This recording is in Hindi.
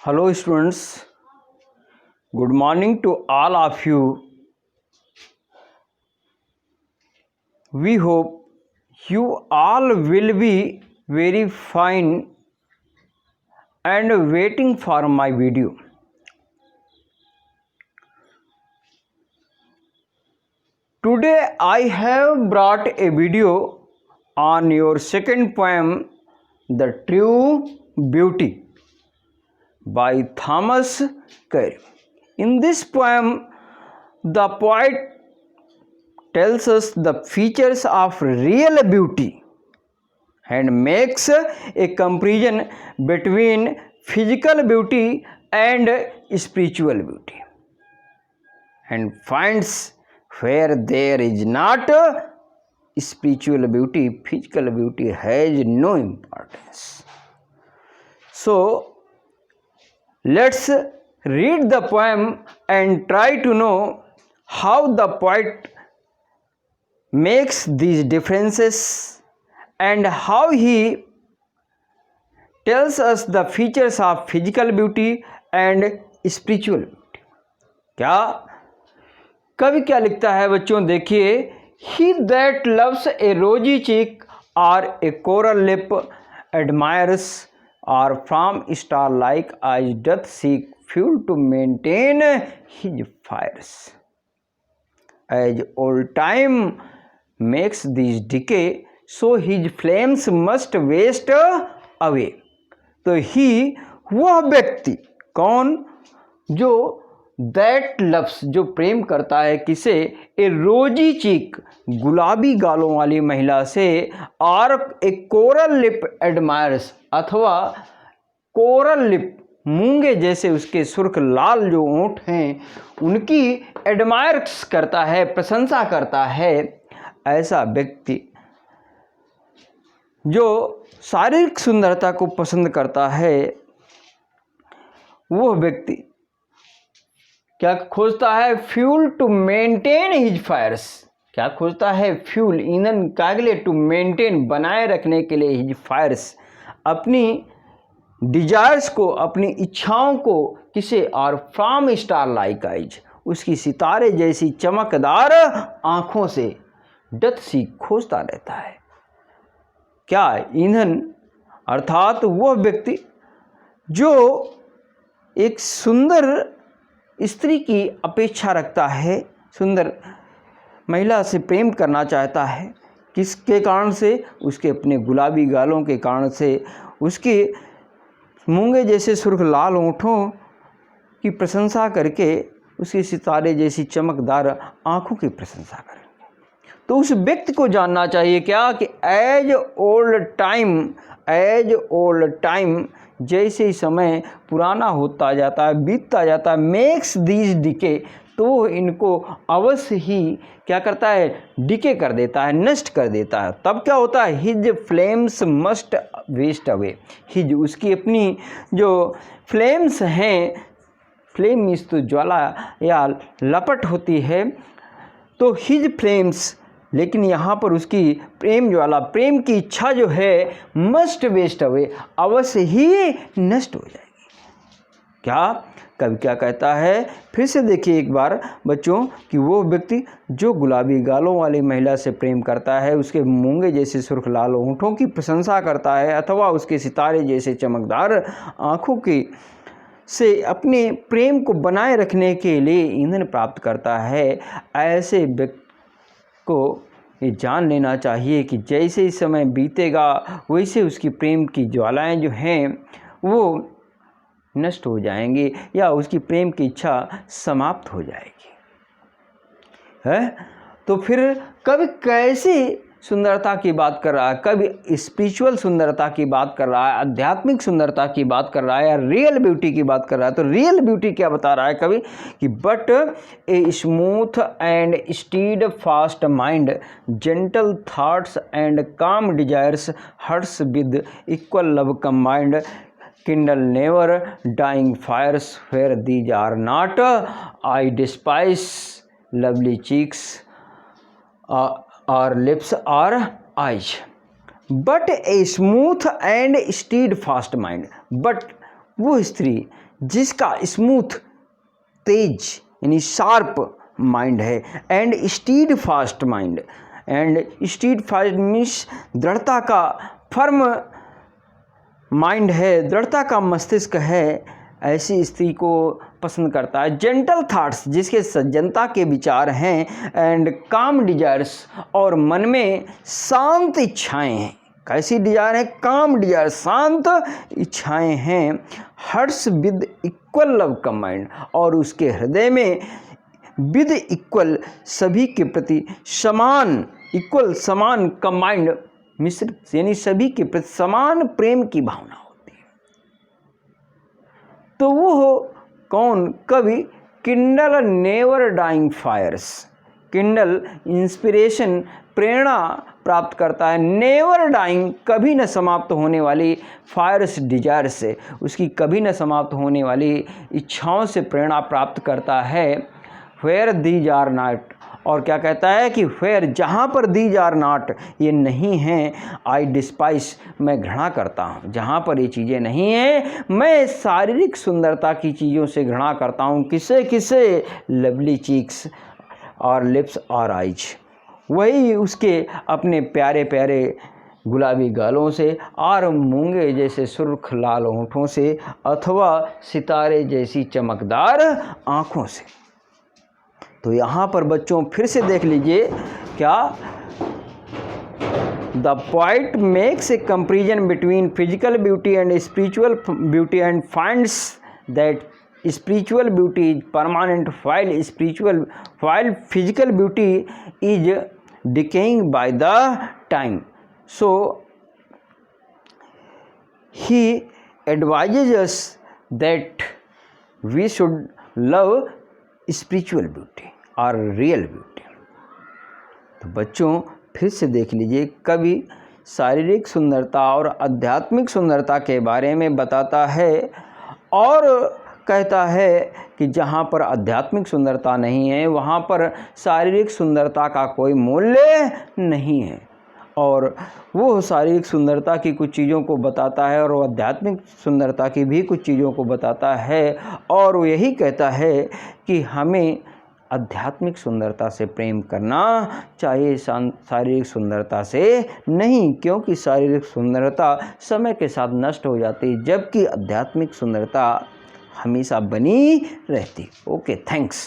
Hello students, good morning to all of you. We hope you all will be very fine and waiting for my video. Today I have brought a video on your second poem, The True Beauty by Thomas Carr. In this poem, the poet tells us the features of real beauty and makes a comparison between physical beauty and spiritual beauty, and finds where there is not spiritual beauty, physical beauty has no importance. So let's read the poem and try to know how the poet makes these differences and how he tells us the features of physical beauty and spiritual beauty. क्या कवि क्या लिखता है बच्चों, देखिए. He that loves a rosy cheek or a coral lip admires or from star-like eyes doth seek fuel to maintain his fires. As old time makes these decay, so his flames must waste away. तो ही वह व्यक्ति कौन जो दैट लव्स, जो प्रेम करता है किसे, ए रोजी चीक, गुलाबी गालों वाली महिला से, और एक कोरल लिप एडमायर्स, अथवा कोरल लिप, मूंगे जैसे उसके सुर्ख लाल जो ओंठ हैं उनकी एडमायर्स करता है, प्रशंसा करता है. ऐसा व्यक्ति जो शारीरिक सुंदरता को पसंद करता है, वह व्यक्ति क्या खोजता है? Fuel to maintain his fires. क्या खोजता है? फ्यूल, ईंधन के लिए, टू मेंटेन, बनाए रखने के लिए, हिज फायर्स, अपनी डिजायर्स को, अपनी इच्छाओं को, किसे, और फ्रॉम स्टार लाइक आइज, उसकी सितारे जैसी चमकदार आँखों से, डथ सी, खोजता रहता है. क्या? ईंधन, अर्थात वह व्यक्ति जो एक सुंदर स्त्री की अपेक्षा रखता है, सुंदर महिला से प्रेम करना चाहता है. किसके कारण से? उसके अपने गुलाबी गालों के कारण से, उसके मूंगे जैसे सुर्ख लाल होंठों की प्रशंसा करके, उसके सितारे जैसी चमकदार आँखों की प्रशंसा करेंगे. तो उस व्यक्ति को जानना चाहिए क्या कि एज ओल्ड टाइम, जैसे ही समय पुराना होता जाता है, बीतता जाता है, मेक्स दीज डिके, तो इनको अवश्य ही क्या करता है? डिके कर देता है, नष्ट कर देता है. तब क्या होता है? His flames must waste away. His, उसकी अपनी जो फ्लेम्स हैं, फ्लेम मीन्स तो ज्वाला या लपट होती है, तो हिज फ्लेम्स, लेकिन यहाँ पर उसकी प्रेम ज्वाला, प्रेम की इच्छा जो है, मस्ट वेस्ट अवे, अवश्य ही नष्ट हो जाएगी. क्या कवि क्या कहता है? फिर से देखिए एक बार बच्चों कि वो व्यक्ति जो गुलाबी गालों वाली महिला से प्रेम करता है, उसके मूंगे जैसे सुर्ख लाल होंठों की प्रशंसा करता है, अथवा उसके सितारे जैसे चमकदार आँखों की से अपने प्रेम को बनाए रखने के लिए ईंधन प्राप्त करता है, ऐसे व्यक्ति को ये जान लेना चाहिए कि जैसे ही समय बीतेगा वैसे उसकी प्रेम की ज्वालाएं जो हैं वो नष्ट हो जाएंगी, या उसकी प्रेम की इच्छा समाप्त हो जाएगी. है तो फिर कभी कैसी सुंदरता की बात कर रहा है? कभी स्पिरिचुअल सुंदरता की बात कर रहा है, आध्यात्मिक सुंदरता की बात कर रहा है, या रियल ब्यूटी की बात कर रहा है. तो रियल ब्यूटी क्या बता रहा है कभी कि but a smooth and steadfast mind, gentle thoughts and calm desires, hearts with equal love combined, kindle never dying fires, where these are not, I despise lovely cheeks or lips or eyes. But a smooth and steadfast mind, but वो स्त्री जिसका स्मूथ, तेज यानी शार्प माइंड है, and steadfast mind. And stead fast means दृढ़ता का, फर्म माइंड है, दृढ़ता का मस्तिष्क है, ऐसी स्त्री को पसंद करता है। जेंटल थाट्स, जिसके सज्जनता के विचार हैं, एंड काम डिजायर्स, और मन में शांत इच्छाएं हैं। कैसी डिजायर है? काम डिजायर, शांत इच्छाएं हैं। Hearts with equal love combined, और उसके हृदय में विद इक्वल, सभी के प्रति समान, इक्वल समान, कंबाइंड मिश्रित, यानी सभी के प्रति समान प्रेम की भावना होती है। तो वो हो कौन? कवि kindle never dying fires. Kindle inspiration, प्रेरणा प्राप्त करता है, नेवर डाइंग, कभी न समाप्त होने वाली, फायर्स डिजायर से, उसकी कभी न समाप्त होने वाली इच्छाओं से प्रेरणा प्राप्त करता है। वेयर दीज आर नॉट, और क्या कहता है कि वेयर, जहाँ पर दीज आर नॉट, ये नहीं हैं, आई डिस्पाइस, मैं घृणा करता हूँ। जहाँ पर ये चीज़ें नहीं हैं, मैं शारीरिक सुंदरता की चीज़ों से घृणा करता हूँ। किसे किसे? लवली चीक्स और लिप्स और आइज, वही उसके अपने प्यारे प्यारे गुलाबी गालों से, और मूंगे जैसे सुर्ख लाल होठों से, अथवा सितारे जैसी चमकदार आँखों से। तो यहाँ पर बच्चों फिर से देख लीजिए, क्या the poet makes a comparison between physical beauty and spiritual beauty and finds that spiritual beauty is permanent while physical beauty is decaying by the time. So he advises us that we should love spiritual beauty or real beauty. तो बच्चों फिर से देख लीजिए, कवि शारीरिक सुंदरता और आध्यात्मिक सुंदरता के बारे में बताता है, और कहता है कि जहाँ पर आध्यात्मिक सुंदरता नहीं है, वहाँ पर शारीरिक सुंदरता का कोई मूल्य नहीं है। और वो शारीरिक सुंदरता की कुछ चीज़ों को बताता है, और वो आध्यात्मिक सुंदरता की भी कुछ चीज़ों को बताता है, और वो यही कहता है कि हमें आध्यात्मिक सुंदरता से प्रेम करना चाहिए, शारीरिक सुंदरता से नहीं, क्योंकि शारीरिक सुंदरता समय के साथ नष्ट हो जाती है, जबकि आध्यात्मिक सुंदरता हमेशा बनी रहती। Okay, thanks.